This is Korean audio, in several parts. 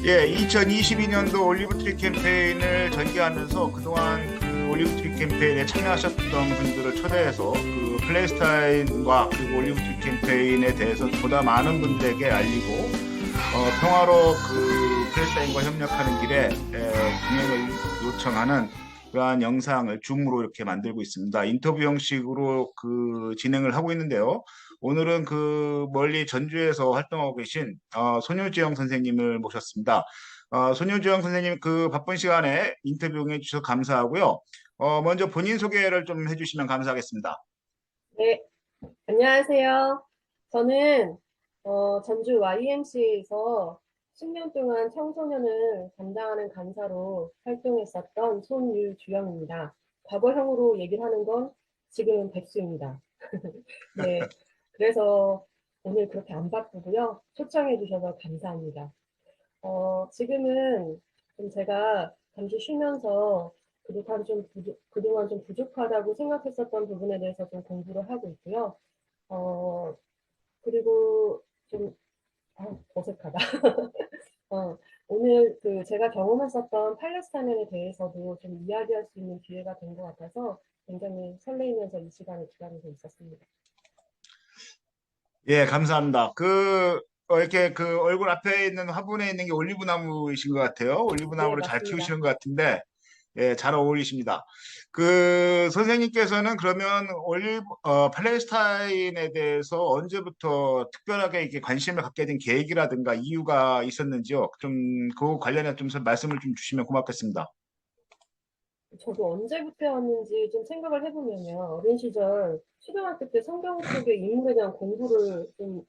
예, 2022년도 올리브트리 캠페인을 전개하면서 그동안 그 올리브트리 캠페인에 참여하셨던 분들을 초대해서 그 플레이스타인과 그리고 올리브트리 캠페인에 대해서 보다 많은 분들에게 알리고 평화로 그 플레이스타인과 협력하는 길에 동행을 요청하는 그러한 영상을 줌으로 이렇게 만들고 있습니다. 인터뷰 형식으로 그 진행을 하고 있는데요. 오늘은 그 멀리 전주에서 활동하고 계신 손효지영 선생님을 모셨습니다. 손효지영 선생님 그 바쁜 시간에 인터뷰 응해주셔서 감사하고요. 먼저 본인 소개를 좀 해주시면 감사하겠습니다. 네, 안녕하세요. 저는 전주 YMCA에서 10년 동안 청소년을 담당하는 간사로 활동했었던 손유주영입니다. 과거형으로 얘기를 하는 건 지금은 백수입니다. 네, 그래서 오늘 그렇게 안 바쁘고요. 초청해 주셔서 감사합니다. 지금은 좀 제가 잠시 쉬면서 그동안 좀 부족하다고 생각했었던 부분에 대해서 좀 공부를 하고 있고요. 어, 그리고 좀, 어색하다. 어, 오늘 그 제가 경험했었던 팔레스타인에 대해서도 좀 이야기할 수 있는 기회가 된 것 같아서 굉장히 설레이면서 이 시간을 기다리고 있었습니다. 예, 감사합니다. 이렇게 그 얼굴 앞에 있는 화분에 있는 게 올리브나무이신 것 같아요. 네, 올리브나무를 잘 맞습니다. 키우시는 것 같은데, 예, 잘 어울리십니다. 그 선생님께서는 그러면 팔레스타인에 대해서 언제부터 특별하게 이렇게 관심을 갖게 된 계획이라든가 이유가 있었는지요? 좀 그 관련해 좀 말씀을 좀 주시면 고맙겠습니다. 저도 언제부터였는지 좀 생각을 해보면요. 어린 시절 초등학교 때 성경 속의 인물에 대한 공부를 좀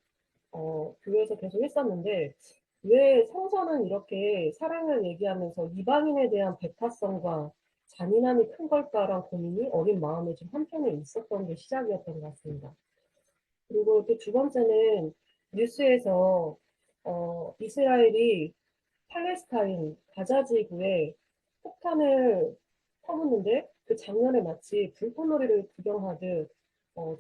교회에서 계속 했었는데 왜 성서는 이렇게 사랑을 얘기하면서 이방인에 대한 배타성과 잔인함이 큰 걸까라는 고민이 어린 마음에 좀 한편에 있었던 게 시작이었던 것 같습니다. 그리고 또 두 번째는 뉴스에서 이스라엘이 팔레스타인 가자 지구에 폭탄을 퍼붓는데 그 장면을 마치 불꽃놀이를 구경하듯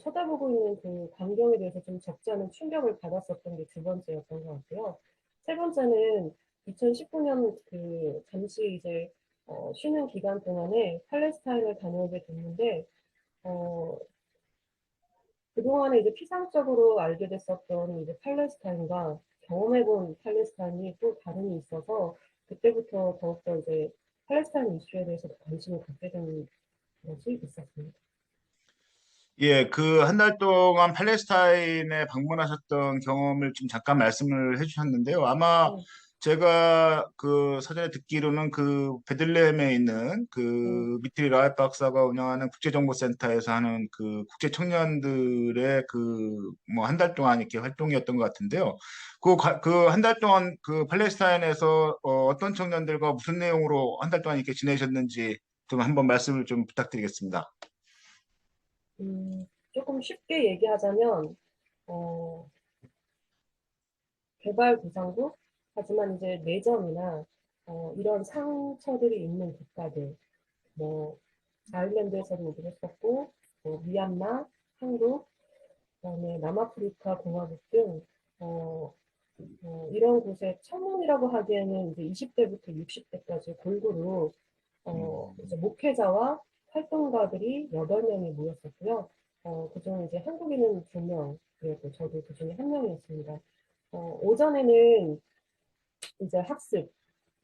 쳐다보고 있는 그 광경에 대해서 좀 적지 않은 충격을 받았었던 게 두 번째였던 것 같고요. 세 번째는 2019년 그 잠시 이제 쉬는 기간 동안에 팔레스타인을 다녀오게 됐는데 어, 그동안에 이제 피상적으로 알게 됐었던 이제 팔레스타인과 경험해본 팔레스타인이 또 다름이 있어서 그때부터 더욱더 이제 팔레스타인 이슈에 대해서 관심을 갖게 된 것이 있었습니다. 예, 그 한 달 동안 팔레스타인에 방문하셨던 경험을 좀 잠깐 말씀을 해주셨는데요. 아마 네, 제가 그 사전에 듣기로는 그 베들레헴에 있는 네, 그 미트리 라이프 박사가 운영하는 국제정보센터에서 하는 그 국제 청년들의 그 뭐 한 달 동안 이렇게 활동이었던 것 같은데요. 그 한 달 동안 그 팔레스타인에서 어떤 청년들과 무슨 내용으로 한 달 동안 이렇게 지내셨는지 좀 한번 말씀을 좀 부탁드리겠습니다. 조금 쉽게 얘기하자면 어, 개발도상국 하지만 이제 내전이나 이런 상처들이 있는 국가들 뭐 아일랜드에서도 그랬었고 미얀마, 한국, 그다음에 남아프리카 공화국 등 어, 이런 곳에 청년이라고 하기에는 이제 20대부터 60대까지 골고루 이제 음. 목회자와 활동가들이 8명이 모였었고요. 그중에 이제 한국인은 2명, 그리고 저도 그중에 한 명이었습니다. 오전에는 이제 학습,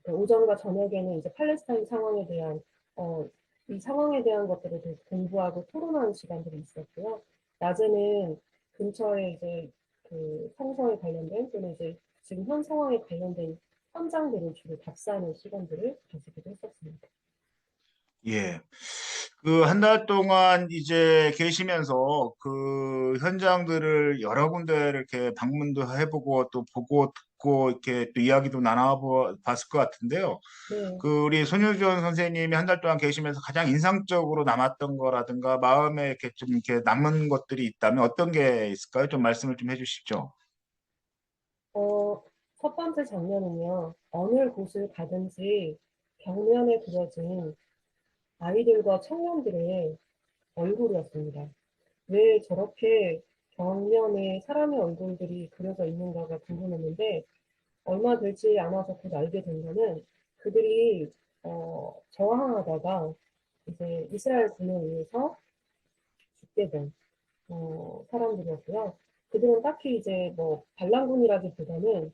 그 오전과 저녁에는 이제 팔레스타인 상황에 대한 어, 이 상황에 대한 것들을 좀 공부하고 토론하는 시간들이 있었고요. 낮에는 근처에 이제 그 성서에 관련된 또는 이제 지금 현 상황에 관련된 현장들을 주로 답사하는 시간들을 가지기도 했었습니다. 예. 그 한 달 동안 이제 계시면서 그 현장들을 여러 군데 이렇게 방문도 해보고 또 보고 듣고 이렇게 또 이야기도 나눠봤을 것 같은데요. 네. 그 우리 손효준 선생님이 한 달 동안 계시면서 가장 인상적으로 남았던 거라든가 마음에 이렇게 좀 이렇게 남은 것들이 있다면 어떤 게 있을까요? 좀 말씀을 좀 해주십시오. 어, 첫 번째 장면은요, 어느 곳을 가든지 벽면에 그려진 아이들과 청년들의 얼굴이었습니다. 왜 저렇게 벽면에 사람의 얼굴들이 그려져 있는가가 궁금했는데, 얼마 되지 않아서 곧 알게 된 거는 그들이 저항하다가 이제 이스라엘 군에 의해서 죽게 된 사람들이었고요. 그들은 딱히 이제 뭐 반란군이라기보다는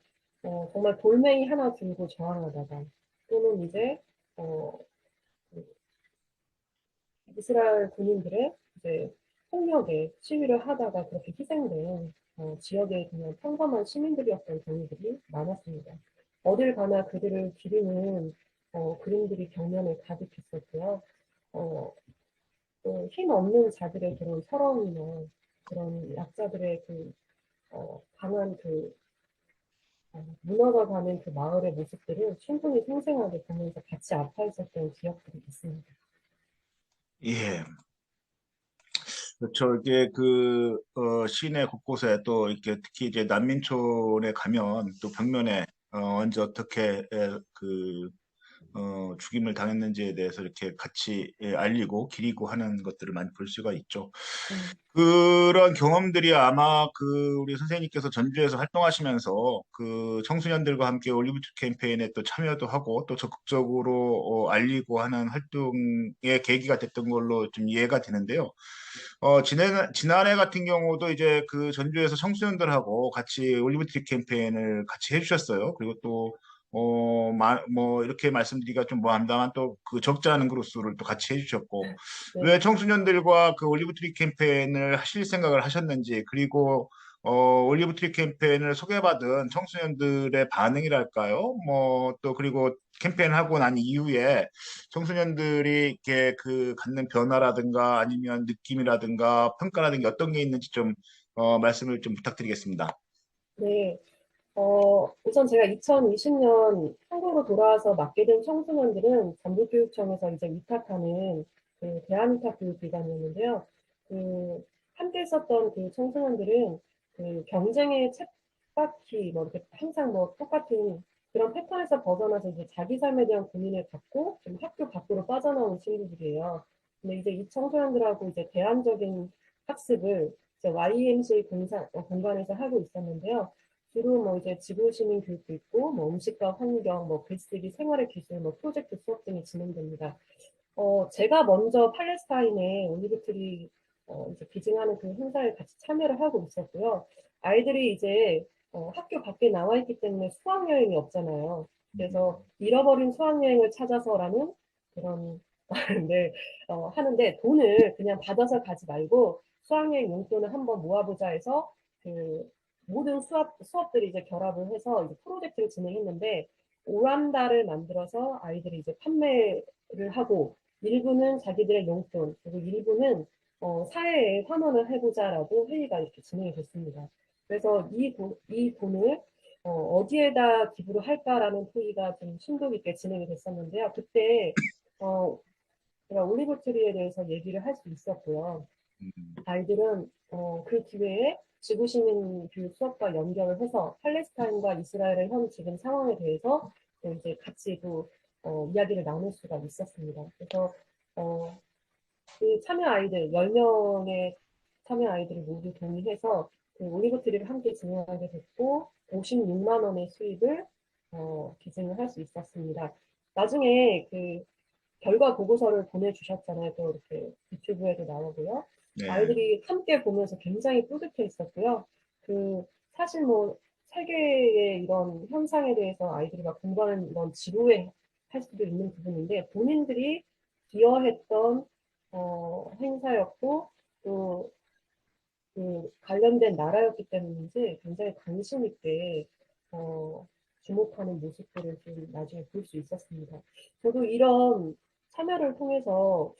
정말 돌멩이 하나 들고 저항하다가 또는 이제 어, 이스라엘 군인들의 이제 폭력에 시위를 하다가 그렇게 희생된 지역의 그냥 평범한 시민들이었던 경우들이 많았습니다. 어딜 가나 그들을 기리는 그림들이 벽면에 가득했었고요. 어, 또힘 없는 자들의 그런 서러움이나 그런 약자들의 그 강한 그 무너져가는 그 마을의 모습들을 충분히 생생하게 보면서 같이 아파 있었던 기억들이 있습니다. 예. 그렇죠. 이게 시내 곳곳에 또 이렇게 특히 이제 난민촌에 가면 또 벽면에 언제 어떻게 죽임을 당했는지에 대해서 이렇게 같이 알리고 기리고 하는 것들을 많이 볼 수가 있죠. 네, 그런 경험들이 아마 우리 선생님께서 전주에서 활동하시면서 그 청소년들과 함께 올리브트 캠페인에 또 참여도 하고 또 적극적으로 알리고 하는 활동의 계기가 됐던 걸로 좀 이해가 되는데요. 지난해 같은 경우도 이제 그 전주에서 청소년들하고 같이 올리브트리 캠페인을 같이 해주셨어요. 그리고 또, 뭐, 이렇게 말씀드리기가 좀 뭐합니다만 또 그 적지 않은 그루스를 또 같이 해주셨고, 네. 왜 청소년들과 그 올리브트리 캠페인을 하실 생각을 하셨는지, 그리고 올리브트리 캠페인을 소개받은 청소년들의 반응이랄까요? 뭐, 또 그리고 캠페인 하고 난 이후에 청소년들이 이렇게 갖는 변화라든가 아니면 느낌이라든가 평가라든가 어떤 게 있는지 좀 말씀을 좀 부탁드리겠습니다. 네. 우선 제가 2020년 한국으로 돌아와서 맡게 된 청소년들은 전북교육청에서 이제 위탁하는 그 대한위탁교육기관이었는데요. 그 함께 있었던 그 청소년들은 그 경쟁의 쳇바퀴 뭐 이렇게 항상 뭐 똑같은 그런 패턴에서 벗어나서 이제 자기 삶에 대한 고민을 갖고 좀 학교 밖으로 빠져나온 친구들이에요. 근데 이제 이 청소년들하고 이제 대안적인 학습을 이제 YMCA 공간에서 하고 있었는데요. 주로 뭐 이제 지구시민 교육도 있고, 뭐 음식과 환경, 뭐 글쓰기, 생활의 기술, 뭐 프로젝트 수업 등이 진행됩니다. 제가 먼저 팔레스타인에 올리브트리 이제 기증하는 그 행사에 같이 참여를 하고 있었고요. 아이들이 이제 학교 밖에 나와 있기 때문에 수학여행이 없잖아요. 그래서 잃어버린 수학여행을 찾아서라는 그런 네, 하는데 돈을 그냥 받아서 가지 말고 수학여행 용돈을 한번 모아보자 해서 그 모든 수업들이 이제 결합을 해서 이제 프로젝트를 진행했는데 오란다를 만들어서 아이들이 이제 판매를 하고 일부는 자기들의 용돈 그리고 일부는 사회에 환원을 해보자라고 회의가 이렇게 진행이 됐습니다. 그래서 이 돈을 어디에다 기부를 할까라는 회의가 좀 심도 있게 진행이 됐었는데요. 그때 제가 올리브 트리에 대해서 얘기를 할 수 있었고요. 아이들은 그 기회에 지구시민 교육 수업과 연결을 해서 팔레스타인과 이스라엘의 현 지금 상황에 대해서 또 이제 같이 또 이야기를 나눌 수가 있었습니다. 그래서 어, 그 참여 아이들 10명의 참여 아이들이 모두 동의해서 그 올리브 트리를 함께 진행하게 됐고 56만 원의 수익을 기증을 할 수 있었습니다. 나중에 그 결과 보고서를 보내주셨잖아요. 또 이렇게 유튜브에도 나오고요. 네. 아이들이 함께 보면서 굉장히 뿌듯해 있었고요. 그 사실 뭐 세계의 이런 현상에 대해서 아이들이 막 공부하는 이런 지루해 할 수도 있는 부분인데 본인들이 기여했던 행사였고 또 그 관련된 나라였기 때문인지 굉장히 관심 있게 주목하는 모습들을 좀 나중에 볼 수 있었습니다. 저도 이런 참여를 통해서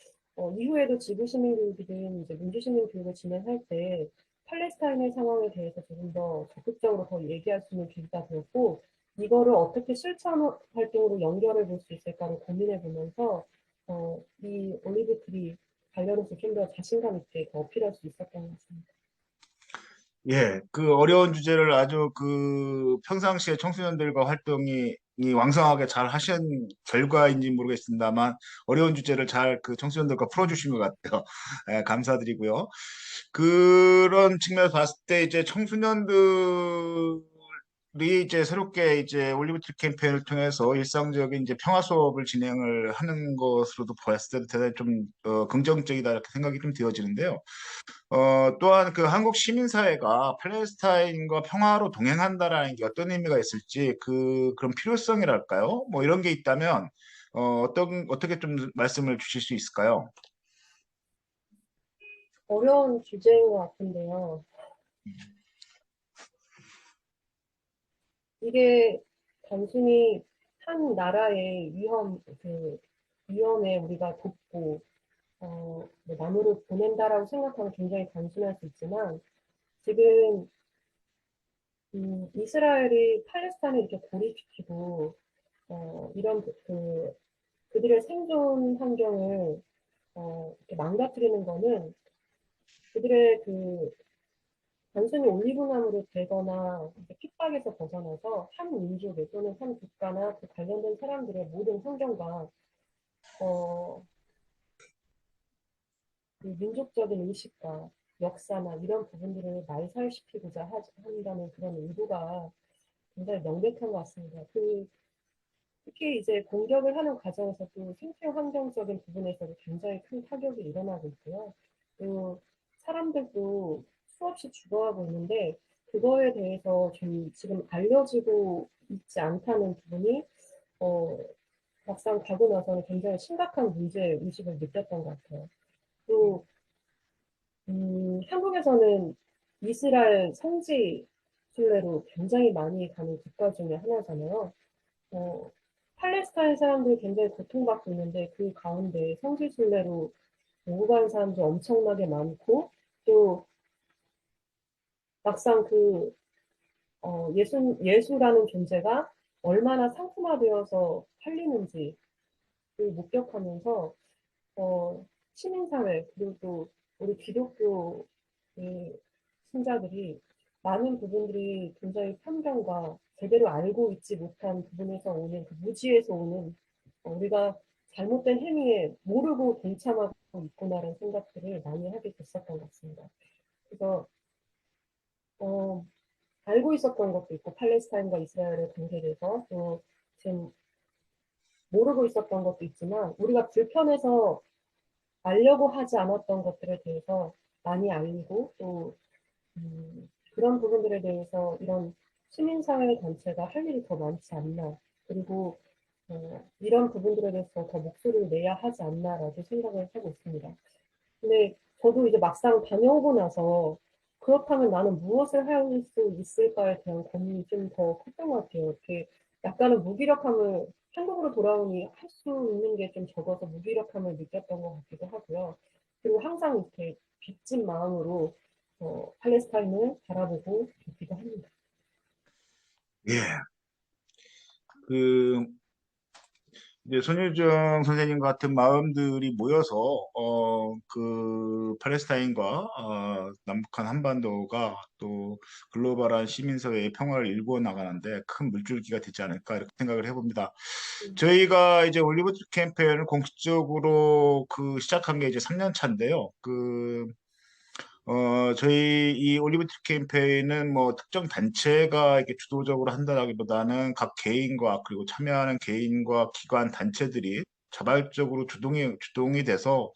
이후에도 지구시민교육이든 이제 민주시민교육을 진행할 때 팔레스타인의 상황에 대해서 조금 더 적극적으로 더 얘기할 수 있는 계기가 되었고 이거를 어떻게 실천 활동으로 연결해 볼 수 있을까를 고민해 보면서 이 올리브 트리 관련해서 좀 더 자신감 있게 더 어필할 수 있었던 것 같습니다. 예, 그 어려운 주제를 아주 평상시에 청소년들과 활동이 왕성하게 잘 하신 결과인지 모르겠습니다만 어려운 주제를 잘 청소년들과 풀어주신 것 같아요. 예, 감사드리고요. 그런 측면에서 봤을 때 이제 청소년들 이제 새롭게 이제 올리브트리 캠페인을 통해서 일상적인 이제 평화 수업을 진행을 하는 것으로도 보았을 때 대단히 좀 긍정적이다 이렇게 생각이 좀 되어지는데요. 또한 그 한국 시민사회가 팔레스타인과 평화로 동행한다라는 게 어떤 의미가 있을지 그런 필요성이랄까요? 뭐 이런 게 있다면 어떻게 좀 말씀을 주실 수 있을까요? 어려운 주제인 것 같은데요. 이게 단순히 한 나라의 위험에 우리가 돕고, 뭐 나무를 보낸다라고 생각하면 굉장히 단순할 수 있지만, 지금, 이스라엘이 팔레스타인을 이렇게 고립시키고, 이런 그들의 생존 환경을, 이렇게 망가뜨리는 거는 그들의 단순히 올리브나무를 베거나 이렇게 핍박에서 벗어나서 한 민족의 또는 한 국가나 그 관련된 사람들의 모든 환경과 어, 그 민족적인 의식과 역사나 이런 부분들을 말살시키고자 한다는 그런 의도가 굉장히 명백한 것 같습니다. 특히 이제 공격을 하는 과정에서도 생태 환경적인 부분에서도 굉장히 큰 타격이 일어나고 있고요. 또 사람들도 수없이 죽어가고 있는데 그거에 대해서 좀 지금 알려지고 있지 않다는 부분이 어, 막상 가고 나서는 굉장히 심각한 문제 의식을 느꼈던 것 같아요. 또 한국에서는 이스라엘 성지 순례로 굉장히 많이 가는 국가 중에 하나잖아요. 어, 팔레스타인 사람들이 굉장히 고통받고 있는데 그 가운데 성지순례로 오고 가는 사람도 엄청나게 많고 또 막상 예수라는 존재가 얼마나 상품화되어서 팔리는지 목격하면서 시민사회 그리고 또 우리 기독교의 신자들이 많은 부분들이 굉장히 편견과 제대로 알고 있지 못한 부분에서 오는 그 무지에서 오는 우리가 잘못된 행위에 모르고 동참하고 있구나라는 생각들을 많이 하게 됐었던 것 같습니다. 그래서 어, 알고 있었던 것도 있고 팔레스타인과 이스라엘의 관계에 대해서 또 지금 모르고 있었던 것도 있지만 우리가 불편해서 알려고 하지 않았던 것들에 대해서 많이 알리고 또 그런 부분들에 대해서 이런 시민사회 단체가 할 일이 더 많지 않나 그리고 이런 부분들에 대해서 더 목소리를 내야 하지 않나라고 생각을 하고 있습니다. 근데 저도 이제 막상 다녀오고 나서 그렇다면 나는 무엇을 할 수 있을까에 대한 고민이 좀 더 컸던 것 같아요. 이렇게 약간은 무기력함을 한국으로 돌아오니 할 수 있는 게 좀 적어서 무기력함을 느꼈던 것 같기도 하고요. 그리고 항상 이렇게 빚진 마음으로 팔레스타인을 바라보고 있기도 합니다. 예. 그 이제 손유정 선생님 같은 마음들이 모여서 팔레스타인과 남북한 한반도가 또 글로벌한 시민사회의 평화를 일구어 나가는데 큰 물줄기가 되지 않을까 이렇게 생각을 해봅니다. 음, 저희가 이제 올리브 트리 캠페인을 공식적으로 시작한 게 이제 3년 차인데요. 저희 이 올리브 트리 캠페인은 뭐 특정 단체가 이렇게 주도적으로 한다라기보다는 각 개인과 그리고 참여하는 개인과 기관 단체들이 자발적으로 주동이 돼서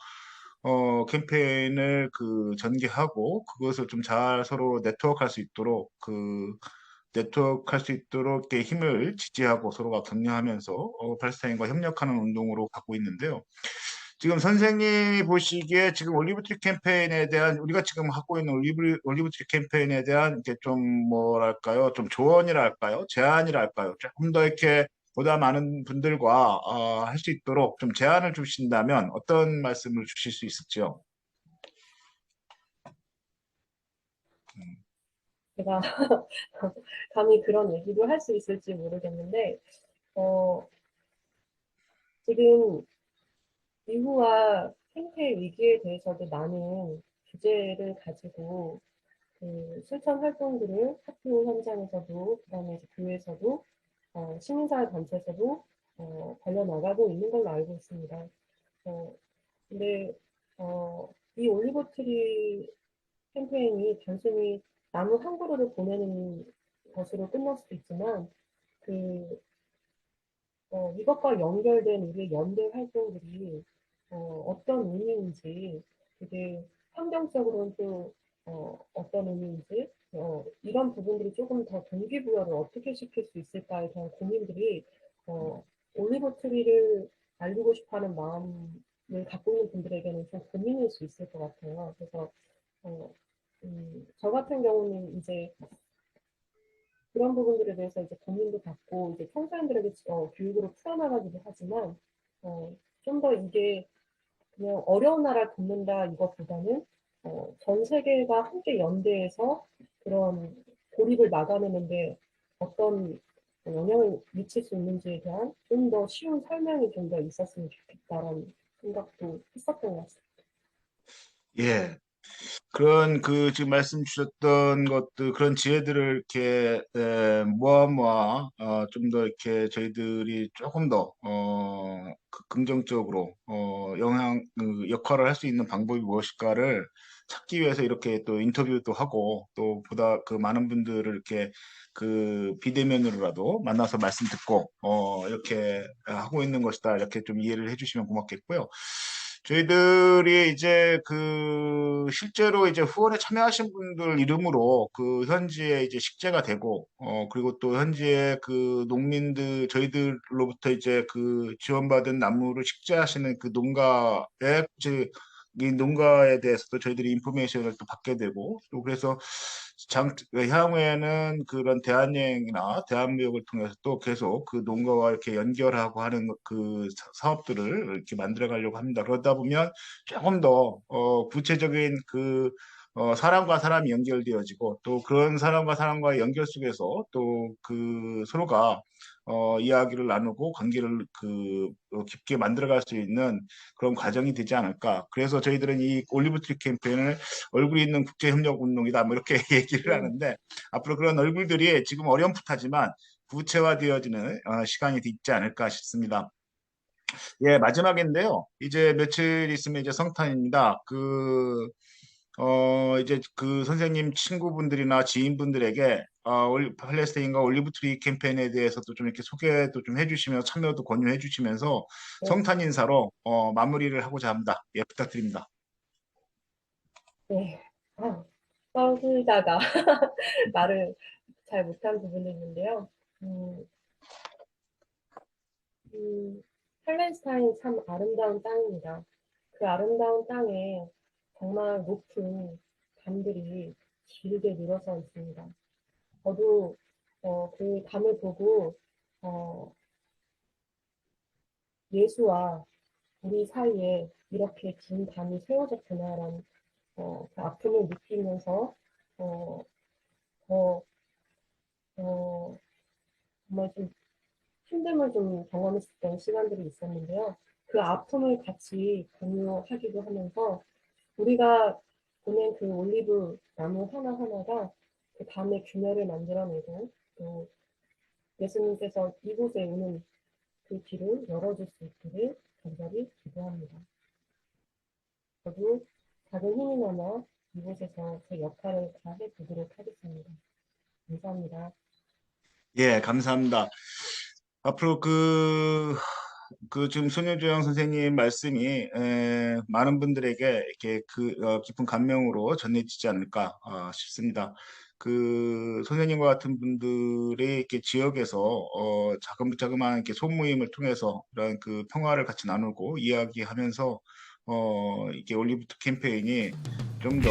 캠페인을 전개하고 그것을 좀 잘 서로 네트워크할 수 있도록 이렇게 힘을 지지하고 서로가 격려하면서 팔레스타인과 협력하는 운동으로 가고 있는데요. 지금 선생님이 보시기에 지금 올리브트리 캠페인에 대한 우리가 지금 하고 있는 올리브트리 캠페인에 대한 이게 좀 뭐랄까요? 좀 조언이랄까요? 제안이랄까요? 조금 더 이렇게 보다 많은 분들과 할 수 있도록 좀 제안을 주신다면 어떤 말씀을 주실 수 있을지요? 제가 감히 그런 얘기도 할 수 있을지 모르겠는데 어, 지금 이후와 생태 위기에 대해서도 많은 주제를 가지고 실천 활동들을 학교 현장에서도 그다음에 이제 교회에서도 시민사회 단체에서도 벌려 나가고 있는 걸로 알고 있습니다. 어, 근데 이 올리브 트리 캠페인이 단순히 나무 한 그루를 보내는 것으로 끝날 수도 있지만 그 이것과 연결된 우리의 연대 활동들이 어떤 의미인지, 그게 환경적으로는 또 어떤 의미인지, 이런 부분들이 조금 더 동기부여를 어떻게 시킬 수 있을까에 대한 고민들이 올리브 트리를 알리고 싶어하는 마음을 갖고 있는 분들에게는 좀 고민일 수 있을 것 같아요. 그래서 저 같은 경우는 이제 그런 부분들에 대해서 이제 고민도 갖고 이제 청소년들에게 교육으로 풀어나가기도 하지만 좀 더 이게 그냥 어려운 나라를 돕는다 이것보다는 전 세계가 함께 연대해서 그런 고립을 막아내는데 어떤 영향을 미칠 수 있는지에 대한 좀 더 쉬운 설명이 좀 더 있었으면 좋겠다라는 생각도 했었던 것 같습니다. 예. 그런 지금 말씀 주셨던 것들 그런 지혜들을 이렇게 모아 좀 더 이렇게 저희들이 조금 더 긍정적으로 역할을 할 수 있는 방법이 무엇일까를 찾기 위해서 이렇게 또 인터뷰도 하고 또 보다 그 많은 분들을 이렇게 그 비대면으로라도 만나서 말씀 듣고 이렇게 하고 있는 것이다, 이렇게 좀 이해를 해주시면 고맙겠고요. 저희들이 이제 실제로 이제 후원에 참여하신 분들 이름으로 그 현지에 이제 식재가 되고, 그리고 또 현지의 그 농민들, 저희들로부터 이제 그 지원받은 나무를 식재하시는 그 농가의 이제 이 농가에 대해서도 저희들이 인포메이션을 또 받게 되고, 또 그래서 향후에는 그런 대한여행이나 대한무역을 통해서 또 계속 그 농가와 이렇게 연결하고 하는 그 사업들을 이렇게 만들어 가려고 합니다. 그러다 보면 조금 더 구체적인 사람과 사람이 연결되어지고, 또 그런 사람과 사람과의 연결 속에서 또 그 서로가 이야기를 나누고 관계를 깊게 만들어갈 수 있는 그런 과정이 되지 않을까. 그래서 저희들은 이 올리브 트리 캠페인을 얼굴이 있는 국제협력 운동이다, 뭐 이렇게 얘기를 하는데, 앞으로 그런 얼굴들이 지금 어렴풋하지만 구체화되어지는 시간이 있지 않을까 싶습니다. 예, 마지막인데요. 이제 며칠 있으면 이제 성탄입니다. 이제 그 선생님 친구분들이나 지인분들에게 팔레스타인과 올리브트리 캠페인에 대해서도 좀 이렇게 소개도 좀 해주시면서 참여도 권유해 주시면서 네. 성탄 인사로 마무리를 하고자 합니다. 예, 부탁드립니다. 네. 떠들다가 말을 잘 못한 부분이 있는데요. 팔레스타인 참 아름다운 땅입니다. 그 아름다운 땅에 정말 높은 담들이 길게 늘어서 있습니다. 저도 그 담을 보고 예수와 우리 사이에 이렇게 긴 담이 세워졌구나라는 그 아픔을 느끼면서 정말 좀 힘듦을 좀 경험했었던 시간들이 있었는데요. 그 아픔을 같이 공유하기도 하면서 우리가 보낸 그 올리브 나무 하나하나가 그 담의 균열을 만들어내고, 또 예수님께서 이곳에 오는 그 길을 열어줄 수 있기를 간절히 기도합니다. 저도 작은 힘이나마 이곳에서 제 역할을 다해 보도록 하겠습니다. 감사합니다. 예, 감사합니다. 앞으로 지금 손효정 선생님 말씀이 많은 분들에게 이렇게 깊은 감명으로 전해지지 않을까 싶습니다. 선생님과 같은 분들이 이렇게 지역에서 자그마한 이렇게 소모임을 통해서 이런 그 평화를 같이 나누고 이야기하면서 이렇게 올리브트 캠페인이 좀 더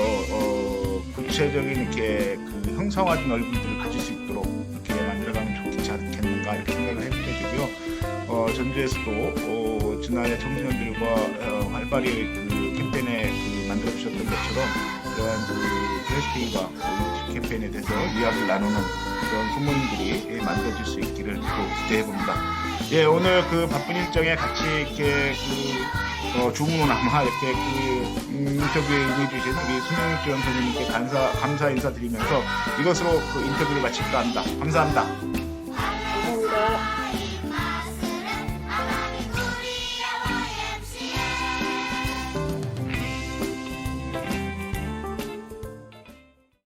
구체적인 이렇게 형성화된 얼굴들을 가질 수 있도록 이렇게 만들어가면 좋겠지 않겠는가, 이렇게 생각을 해보게 되고요. 전주에서도 지난해 청소년들과 활발히 캠페인에 만들어주셨던 것처럼 이러한 플래스틱과 올리브트 캠페인에 대해서 이야기를 나누는 그런 소모임들이 만들어질 수 있기를 또 기대해봅니다. 예, 오늘 바쁜 일정에 같이 이렇게 주문으로나마 이렇게 인터뷰에 응해주신 우리 손영익 선생님께 감사 인사드리면서 이것으로 인터뷰를 마칠까 합니다. 감사합니다.